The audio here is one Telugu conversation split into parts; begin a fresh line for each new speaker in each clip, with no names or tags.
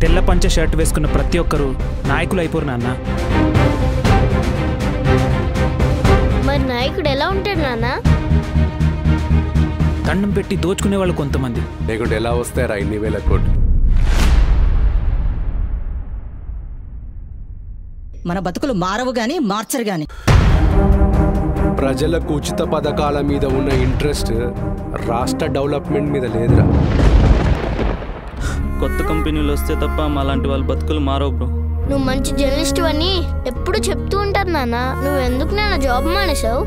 తెల్ల పంచ షర్ట్ వేసుకున్న ప్రతి ఒక్కరూ నాయకులు అయిపోరు నాన్న.
మరి నాయకుడు ఎలా ఉంటాడు నాన్న?
దండం పెట్టి దోచుకునే వాళ్ళు కొంతమంది.
లేకుంటే ఎలా వస్తారా ఇన్ని వేల కోట్లు?
మన బతుకులు మారవు గాని మార్చరు గాని.
ప్రజలకు ఉచిత పథకాల మీద ఉన్న ఇంట్రెస్ట్ రాష్ట్ర డెవలప్మెంట్ మీద లేదురా.
కొత్త కంపెనీలు వస్తే తప్ప మాలాంటి వాళ్ళ బతుకులు మారవు బ్రో.
నువ్వు మంచి జర్నలిస్ట్ అని ఎప్పుడు చెప్తూ ఉంటారు నాన్న. నువ్వు ఎందుకు నాన్న జాబ్ మానేసావు?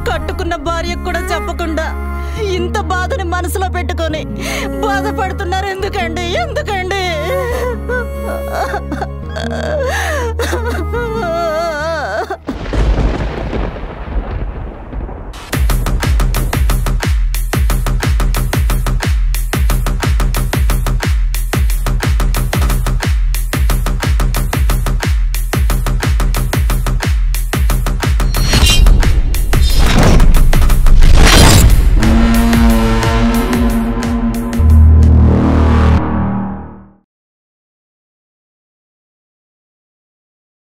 కట్టుకున్న భార్యకు కూడా చెప్పకుండా ఇంత బాధని మనసులో పెట్టుకొని బాధపడుతున్నారు ఎందుకండి? ఎందుకండి?